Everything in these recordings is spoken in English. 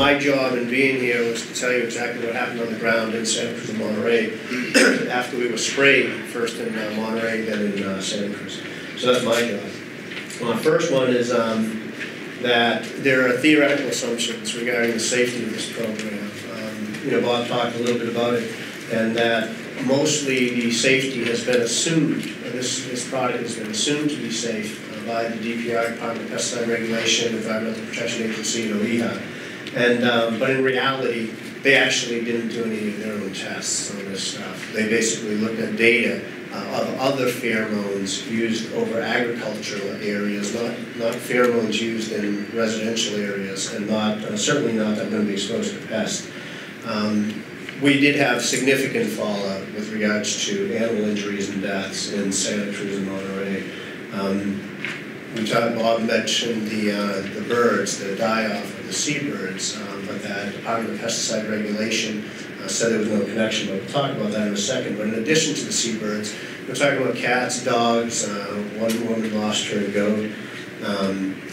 my job in being here was to tell you exactly what happened on the ground in Santa Cruz and Monterey after we were sprayed, first in Monterey, then in Santa Cruz. So that's my job. Well, the first one is that there are theoretical assumptions regarding the safety of this program. Bob talked a little bit about it, and that mostly the safety has been assumed, this product has been assumed to be safe by the DPR, Department of Pesticide Regulation, Environmental Protection Agency, and OEHA. And, but in reality, they actually didn't do any of their own tests on this stuff. They basically looked at data of other pheromones used over agricultural areas, not pheromones used in residential areas, and certainly not that are going to be exposed to pests. We did have significant fallout with regards to animal injuries and deaths in Santa Cruz and Monterey. Bob mentioned the birds, the die-off of the seabirds, but the Department of Pesticide Regulation said there was no connection, but we'll talk about that in a second. But in addition to the seabirds, we're talking about cats, dogs, one woman lost her goat,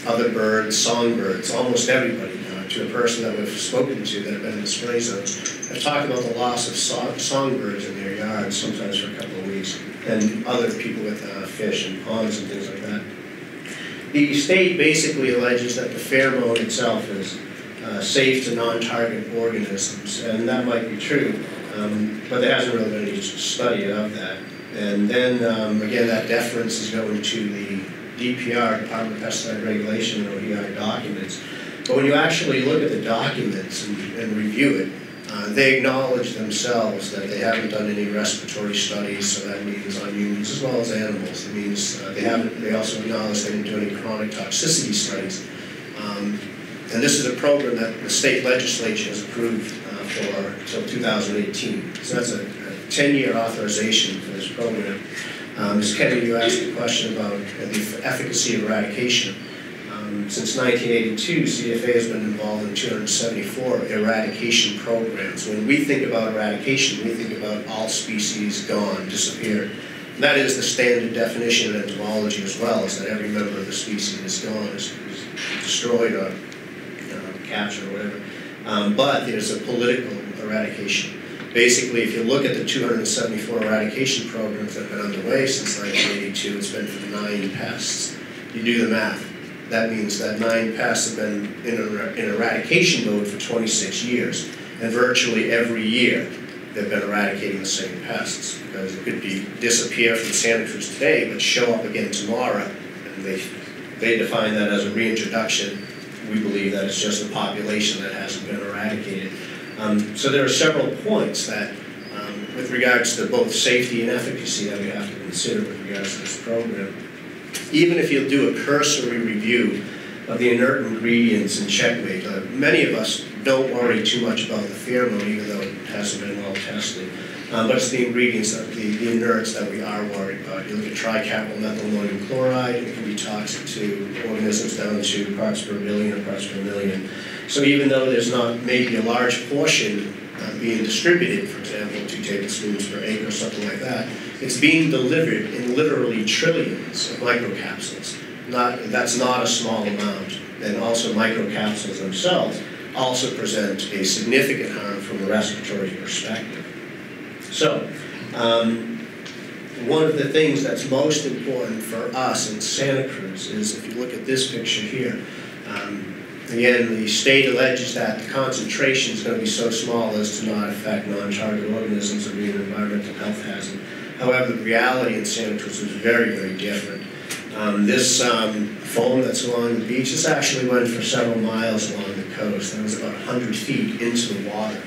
other birds, songbirds, almost everybody, to a person that we've spoken to that have been in the spray zones, have talked about the loss of songbirds in their yards, sometimes for a couple of weeks, and other people with fish and ponds and things like that. The state basically alleges that the pheromone itself is safe to non-target organisms, and that might be true, but there hasn't really been any study of that. And then, again, that deference is going to the DPR, Department of Pesticide Regulation, or OEI documents. But when you actually look at the documents and review it, they acknowledge themselves that they haven't done any respiratory studies, so that means on humans as well as animals. It means they also acknowledge they didn't do any chronic toxicity studies. And this is a program that the state legislature has approved for until 2018. So that's a 10-year authorization for this program. Ms. Kennedy, you asked a question about the efficacy of eradication. Since 1982, CFA has been involved in 274 eradication programs. When we think about eradication, we think about all species gone, disappeared. And that is the standard definition in entomology as well, is that every member of the species is gone, is destroyed or captured or whatever. But there's a political eradication. Basically, if you look at the 274 eradication programs that have been underway since 1982, it's been for 9 pests. You do the math. That means that 9 pests have been in eradication mode for 26 years. And virtually every year, they've been eradicating the same pests. Because it could be disappear from Santa Cruz today, but show up again tomorrow. And they define that as a reintroduction. We believe that it's just a population that hasn't been eradicated. So there are several points that, with regards to both safety and efficacy, that we have to consider with regards to this program. Even if you do a cursory review of the inert ingredients in Checkmate, many of us don't worry too much about the pheromone, even though it hasn't been well tested. But it's the ingredients, the inerts that we are worried about. You look at tricapryl chloride, it can be toxic to organisms down to parts per billion or parts per million. So even though there's not maybe a large portion being distributed, for example, 2 tablespoons per acre or something like that, it's being delivered in literally trillions of microcapsules. That's not a small amount. And also microcapsules themselves also present a significant harm from a respiratory perspective. So, one of the things that's most important for us in Santa Cruz is, if you look at this picture here, again, the state alleges that the concentration is going to be so small as to not affect non-target organisms or be an environmental health hazard. However, the reality in Santa Cruz is very, very different. This foam that's along the beach, this actually went for several miles along the coast. That was about 100 feet into the water.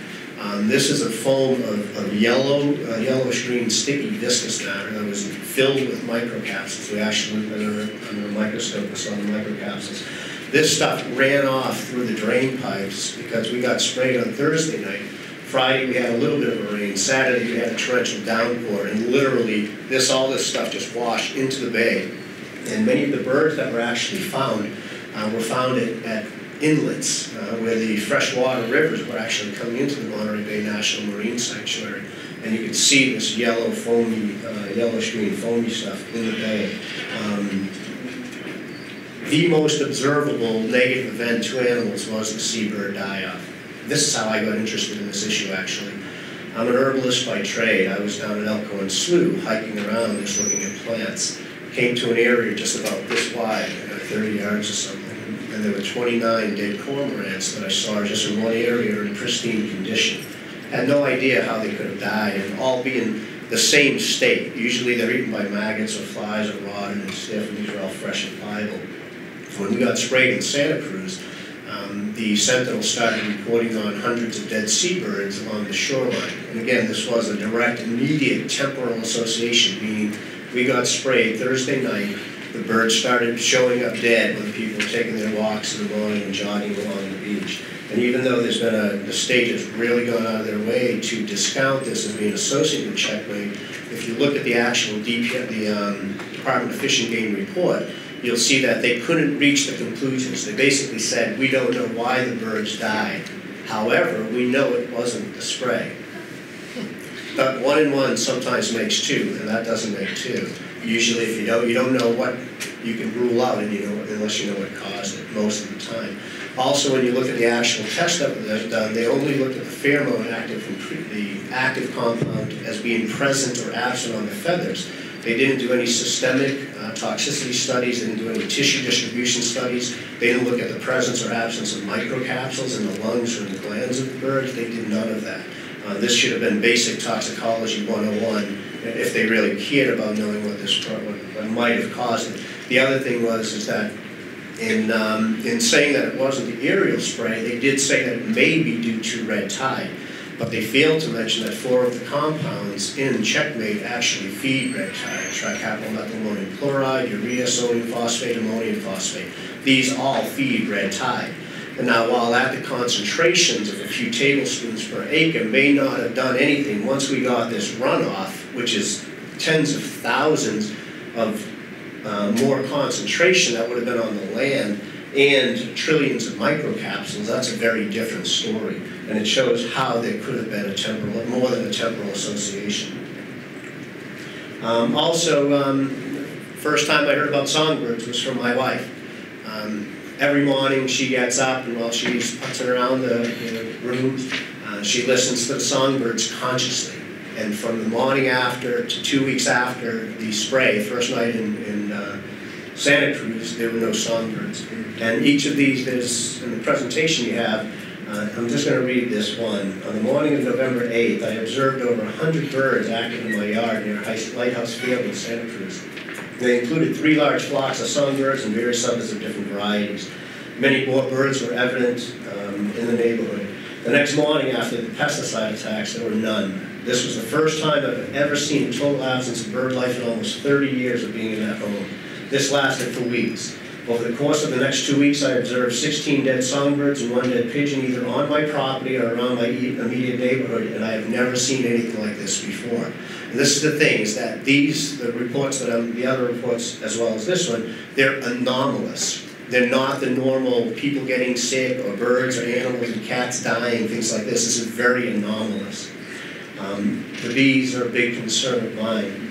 This is a foam of yellowish-green sticky viscous matter that was filled with microcapsules. We actually looked under a microscope and saw the microcapsules. This stuff ran off through the drain pipes because we got sprayed on Thursday night. Friday we had a little bit of a rain. Saturday we had a torrential downpour, and literally all this stuff just washed into the bay. And many of the birds that were actually found were found at inlets where the freshwater rivers were actually coming into the Monterey Bay National Marine Sanctuary. And you could see this yellow foamy, yellowish-green foamy stuff in the bay. The most observable negative event to animals was the seabird die-off. this is how I got interested in this issue, actually. I'm an herbalist by trade. I was down in Elkhorn Slough, hiking around, just looking at plants. Came to an area just about this wide, 30 yards or something, and there were 29 dead cormorants that I saw just in one area in pristine condition. Had no idea how they could have died, and all be in the same state. Usually they're eaten by maggots or flies or rotted and stiff, and these are all fresh and pliable. When we got sprayed in Santa Cruz, the Sentinel started reporting on hundreds of dead seabirds along the shoreline. And again, this was a direct, immediate temporal association, meaning we got sprayed Thursday night, the birds started showing up dead when people were taking their walks in the morning and jogging along the beach. And even though there's been the state has really gone out of their way to discount this as being associated with checkmate, if you look at the actual Department of Fish and Game report, you'll see that they couldn't reach the conclusions. They basically said, we don't know why the birds died. However, we know it wasn't the spray. But 1 and 1 sometimes makes 2, and that doesn't make 2. Usually if you don't know what you can rule out, and unless you know what caused it most of the time. Also, when you look at the actual test that was done, they only looked at the pheromone the active compound as being present or absent on the feathers. They didn't do any systemic toxicity studies, they didn't do any tissue distribution studies, they didn't look at the presence or absence of microcapsules in the lungs or in the glands of the birds. They did none of that. This should have been basic toxicology 101 if they really cared about knowing what might have caused it. The other thing is that in saying that it wasn't the aerial spray, they did say that it may be due to red tide. But they failed to mention that 4 of the compounds in checkmate actually feed red tide: tricaprylammonium chloride, urea, sodium phosphate, ammonium phosphate. These all feed red tide. And now, while at the concentrations of a few tablespoons per acre may not have done anything, once we got this runoff, which is tens of thousands of more concentration that would have been on the land, and trillions of microcapsules, that's a very different story. And it shows how there could have been more than a temporal association. First time I heard about songbirds was from my wife. Every morning she gets up, and while she's putzing around the rooms, she listens to the songbirds consciously. And from the morning after to 2 weeks after the spray, first night in Santa Cruz, there were no songbirds. And each of these, in the presentation you have, I'm just going to read this one. On the morning of November 8th, I observed over 100 birds active in my yard near Lighthouse Field in Santa Cruz. They included 3 large flocks of songbirds and various others of different varieties. Many more birds were evident in the neighborhood. The next morning, after the pesticide attacks, there were none. This was the first time I've ever seen a total absence of bird life in almost 30 years of being in that home. This lasted for weeks. Over the course of the next 2 weeks, I observed 16 dead songbirds and 1 dead pigeon either on my property or around my immediate neighborhood, and I have never seen anything like this before. And this is the thing, is that the reports the other reports as well as this one, they're anomalous. They're not the normal people getting sick or birds or animals and cats dying, things like this. This is very anomalous. The bees are a big concern of mine.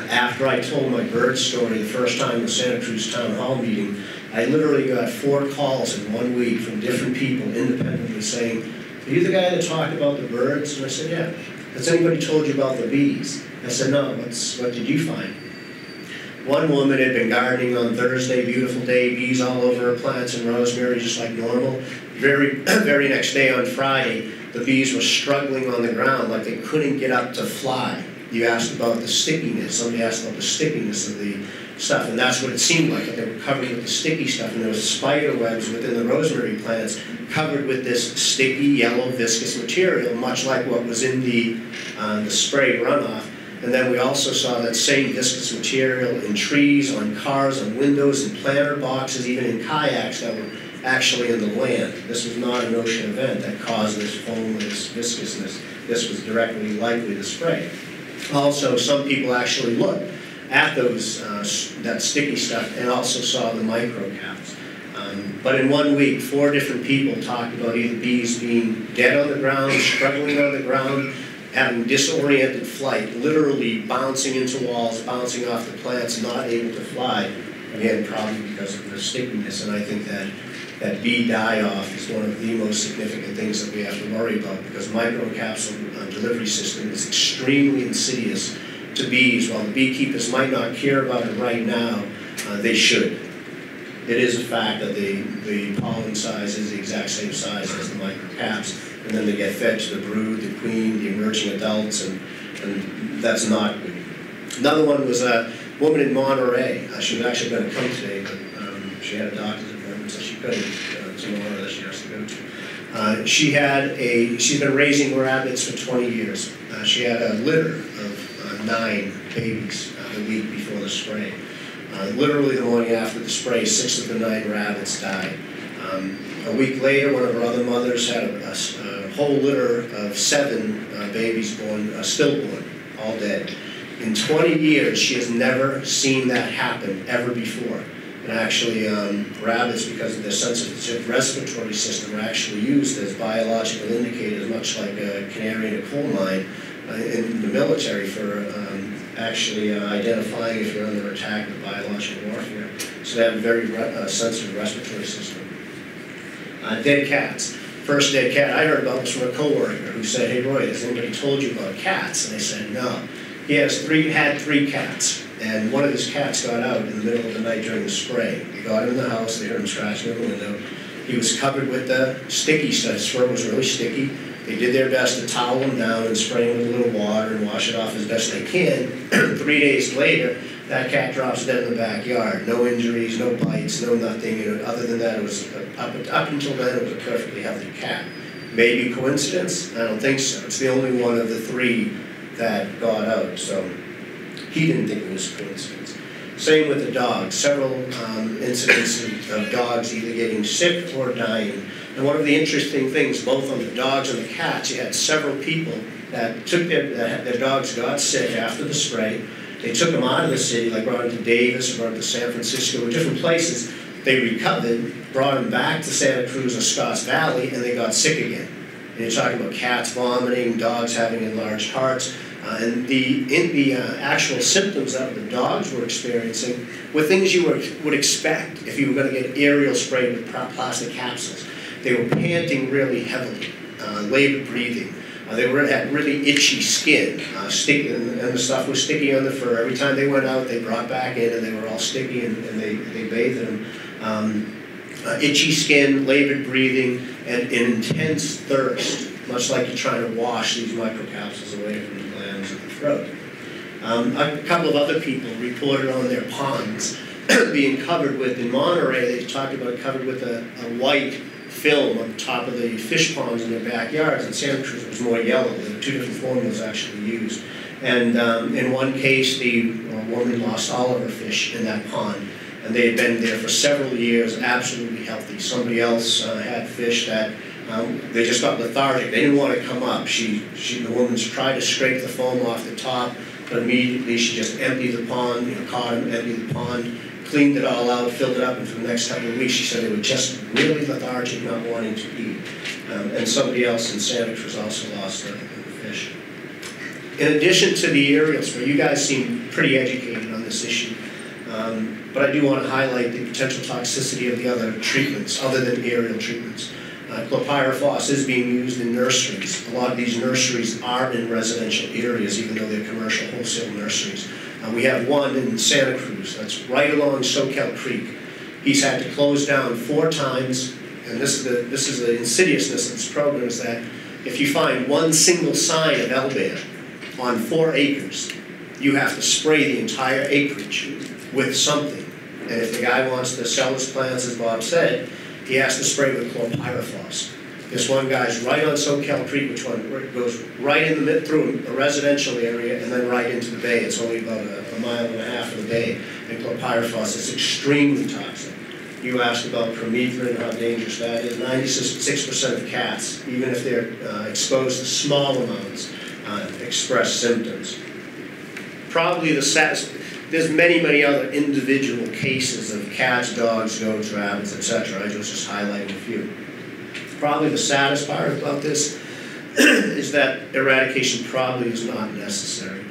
After I told my bird story the first time in the Santa Cruz Town Hall meeting, I literally got 4 calls in 1 week from different people independently saying, "Are you the guy that talked about the birds?" And I said, "Yeah." "Has anybody told you about the bees?" I said, "No, what did you find?" One woman had been gardening on Thursday, beautiful day, bees all over her plants and rosemary just like normal. Very next day on Friday, the bees were struggling on the ground like they couldn't get up to fly. You asked about the stickiness. Somebody asked about the stickiness of the stuff, and that's what it seemed like. They were covered with the sticky stuff, and there was spider webs within the rosemary plants covered with this sticky, yellow, viscous material, much like what was in the spray runoff. And then we also saw that same viscous material in trees, on cars, on windows, in planter boxes, even in kayaks that were actually in the land. This was not an ocean event that caused this foam, this viscousness. This was directly likely the spray. Also, some people actually looked at that sticky stuff and also saw the microcaps. But in 1 week, 4 different people talked about either bees being dead on the ground, struggling on the ground, having disoriented flight, literally bouncing into walls, bouncing off the plants, not able to fly. again, probably because of the stickiness, and I think that bee die-off is one of the most significant things that we have to worry about, because microcapsule delivery system is extremely insidious to bees. While the beekeepers might not care about it right now, they should. It is a fact that the pollen size is the exact same size as the microcaps, and then they get fed to the brood, the queen, the emerging adults, and that's not good. Another one was a woman in Monterey. She was actually going to come today, but she had a doctor's appointment, so she couldn't. Tomorrow that she has to go to. She's been raising rabbits for 20 years. She had a litter of 9 babies the week before the spray. Literally the morning after the spray, 6 of the 9 rabbits died. A week later, one of her other mothers had a whole litter of 7 babies born, stillborn, all dead. In 20 years, she has never seen that happen ever before. And actually, rabbits, because of their sensitive respiratory system, are actually used as biological indicators, much like a canary in a coal mine in the military, for actually identifying if you're under attack with biological warfare. So they have a very sensitive respiratory system. Dead cats. First dead cat I heard about was from a coworker who said, "Hey Roy, has anybody told you about cats?" And I said, "No." He had 3 cats, and one of his cats got out in the middle of the night during the spray. They got him in the house, they heard him scratching on the window. He was covered with the sticky stuff. His fur was really sticky. They did their best to towel him down and spray him with a little water and wash it off as best they can. 3 days later, that cat drops dead in the backyard. No injuries, no bites, no nothing. Other than that, it was up until then, it was a perfectly healthy cat. Maybe coincidence? I don't think so. It's the only one of the 3 that got out, so he didn't think it was a coincidence. Same with the dogs. Several incidents of dogs either getting sick or dying. And one of the interesting things, both on the dogs and the cats, you had several people that took their dogs got sick after the spray. They took them out of the city, like brought them to Davis or brought them to San Francisco or different places. They recovered, brought them back to Santa Cruz or Scotts Valley, and they got sick again. And you're talking about cats vomiting, dogs having enlarged hearts. And the actual symptoms that the dogs were experiencing were things you would expect if you were going to get aerial sprayed with plastic capsules. They were panting really heavily, labored breathing. They had really itchy skin, and the stuff was sticky on the fur. Every time they went out, they brought back in, and they were all sticky, and they bathed them. Itchy skin, labored breathing, and an intense thirst, much like you're trying to wash these microcapsules away from the glands of the throat. A couple of other people reported on their ponds being covered with, in Monterey, they talked about covered with a white film on top of the fish ponds in their backyards. In Santa Cruz, it was more yellow. There were 2 different formulas actually used. And in one case, the woman lost all of her fish in that pond. And they had been there for several years, absolutely healthy. Somebody else had fish that they just got lethargic. They didn't want to come up. The woman tried to scrape the foam off the top, but immediately she just emptied the pond, caught him, emptied the pond, cleaned it all out, filled it up, and for the next couple of weeks she said they were just really lethargic, not wanting to eat. And somebody else in Santa Cruz also lost the fish. In addition to the aerial spray, you guys seem pretty educated on this issue. But I do want to highlight the potential toxicity of the other treatments, other than aerial treatments. Chlorpyrifos is being used in nurseries. A lot of these nurseries are in residential areas, even though they're commercial wholesale nurseries. We have one in Santa Cruz that's right along Soquel Creek. He's had to close down 4 times, and this is the insidiousness of this program, is that if you find one single sign of LBAM on 4 acres, you have to spray the entire acreage with something. And if the guy wants to sell his plants, as Bob said, he has to spray with chlorpyrifos. This one guy's right on Soquel Creek, which one goes right in the through a residential area and then right into the bay. It's only about a mile and a half of the bay. And chlorpyrifos is extremely toxic. You asked about permethrin and how dangerous that is. 96% of cats, even if they're exposed to small amounts, express symptoms. Probably the saddest. There's many other individual cases of cats, dogs, goats, rabbits, etc. I was just highlighting a few. Probably the saddest part about this is that eradication probably is not necessary.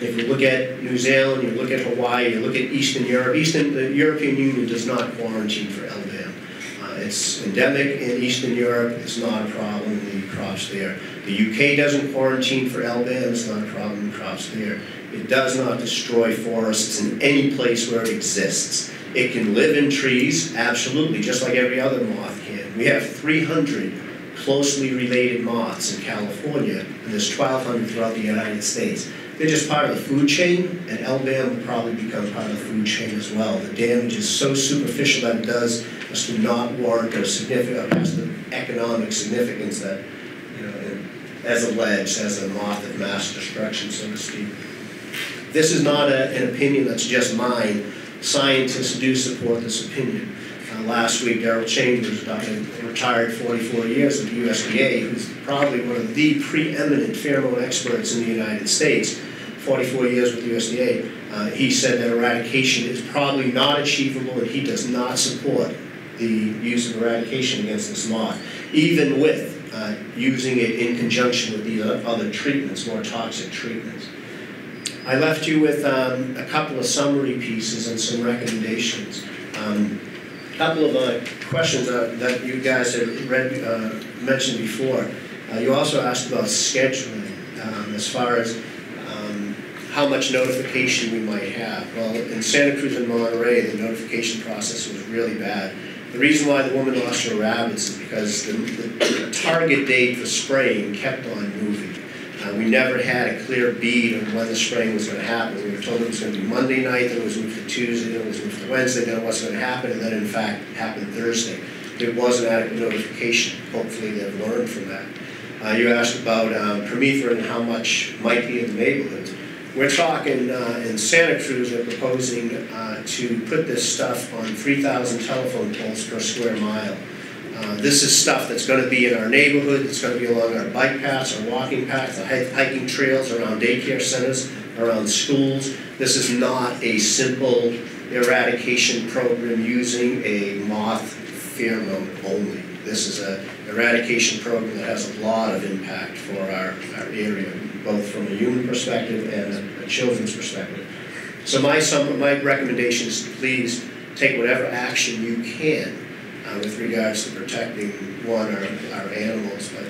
If you look at New Zealand, you look at Hawaii, you look at Eastern Europe, the European Union does not quarantine for LBAM. It's endemic in Eastern Europe, it's not a problem in the crops there. The UK doesn't quarantine for LBAM, it's not a problem in crops there. It does not destroy forests in any place where it exists. It can live in trees, absolutely, just like every other moth can. We have 300 closely related moths in California, and there's 1,200 throughout the United States. They're just part of the food chain, and LBAM will probably become part of the food chain as well. The damage is so superficial that it does as to not warrant a significant, has the economic significance that, you know, as alleged, as a moth of mass destruction, so to speak. This is not an opinion that's just mine. Scientists do support this opinion. Last week, Darrell Chambers, retired 44 years with the USDA, who's probably one of the preeminent pheromone experts in the United States, 44 years with the USDA, he said that eradication is probably not achievable, and he does not support the use of eradication against this moth, even with using it in conjunction with the other treatments, more toxic treatments. I left you with a couple of summary pieces and some recommendations. A couple of questions that you guys have mentioned before. You also asked about scheduling as far as how much notification we might have. Well, in Santa Cruz and Monterey, the notification process was really bad. The reason why the woman lost her rabbits is because the target date for spraying kept on moving. We never had a clear bead on when the spraying was going to happen. We were told it was going to be Monday night, then it was moved to Tuesday, then it was moved to Wednesday, then it wasn't going to happen, and then in fact it happened Thursday. There wasn't adequate notification. Hopefully they've learned from that. You asked about permethrin and how much might be in the neighborhoods. We're talking in Santa Cruz, they're proposing to put this stuff on 3,000 telephone poles per square mile. This is stuff that's going to be in our neighborhood, it's going to be along our bike paths, our walking paths, our hiking trails, around daycare centers, around schools. This is not a simple eradication program using a moth pheromone only. This is an eradication program that has a lot of impact for our area, both from a human perspective and a children's perspective. So my recommendation is to please take whatever action you can with regards to protecting, one, our animals, but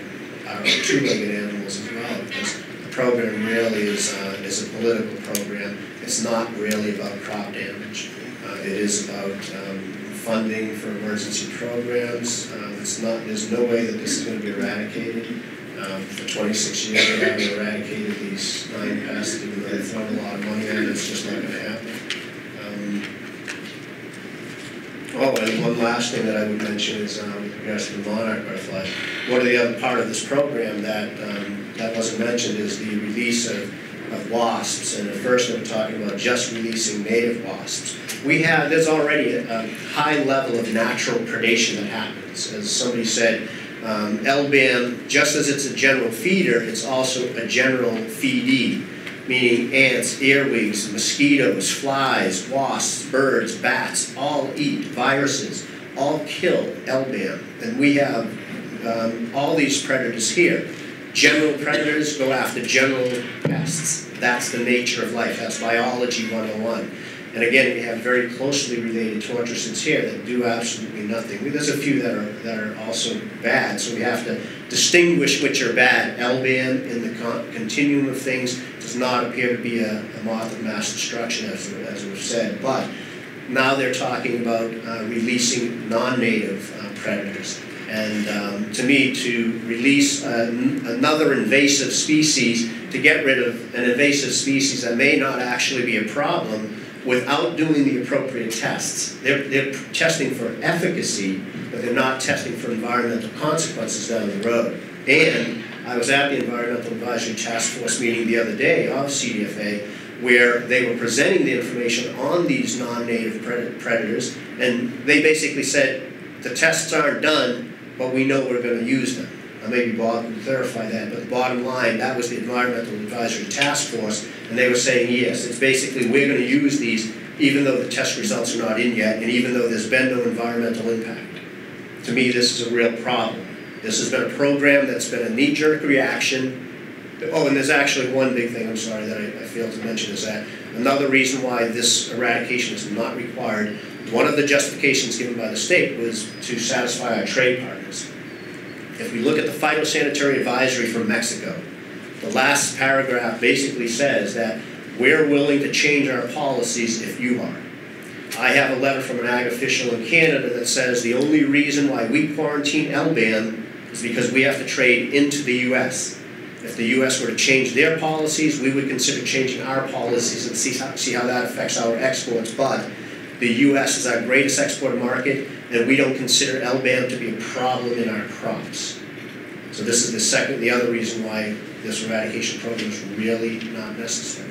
our two-legged animals as well, because the program really is a political program. It's not really about crop damage. It is about funding for emergency programs. There's no way that this is going to be eradicated. For 26 years, they haven't eradicated these 9 pests, even though they've thrown a lot of money at it. It's just not going to happen. Oh, and one last thing that I would mention is with regards to the monarch butterfly. One of the other part of this program that wasn't mentioned is the release of wasps. And at first they were talking about just releasing native wasps. There's already a high level of natural predation that happens. As somebody said, LBAM, just as it's a general feeder, it's also a general feedee, meaning ants, earwigs, mosquitoes, flies, wasps, birds, bats, all eat. Viruses, all kill LBAM. And we have all these predators here. General predators go after general pests. That's the nature of life. That's biology 101. And again, we have very closely related tortoises here that do absolutely nothing. There's a few that are also bad, so we have to distinguish which are bad. LBAM in the continuum of things does not appear to be a moth of mass destruction, as we've said. But now they're talking about releasing non-native predators. And to me, to release another invasive species, to get rid of an invasive species that may not actually be a problem, without doing the appropriate tests. They're testing for efficacy, but they're not testing for environmental consequences down the road. And I was at the Environmental Advisory Task Force meeting the other day of CDFA, where they were presenting the information on these non-native predators, and they basically said, the tests aren't done, but we know we're going to use them. Maybe Bob can clarify that, but the bottom line, that was the Environmental Advisory Task Force, and they were saying, yes, it's basically we're going to use these even though the test results are not in yet, and even though there's been no environmental impact. To me, this is a real problem. This has been a program that's been a knee-jerk reaction Oh, and there's actually one big thing, I'm sorry, that I failed to mention, is that another reason why this eradication is not required, one of the justifications given by the state was to satisfy our trade partners. If we look at the phytosanitary advisory from Mexico, the last paragraph basically says that we're willing to change our policies if you are. I have a letter from an ag official in Canada that says the only reason why we quarantine LBAM is because we have to trade into the U.S. If the U.S. were to change their policies, we would consider changing our policies and see how that affects our exports. But the U.S. is our greatest export market, and we don't consider LBAM to be a problem in our crops. So this is the other reason why this eradication program is really not necessary.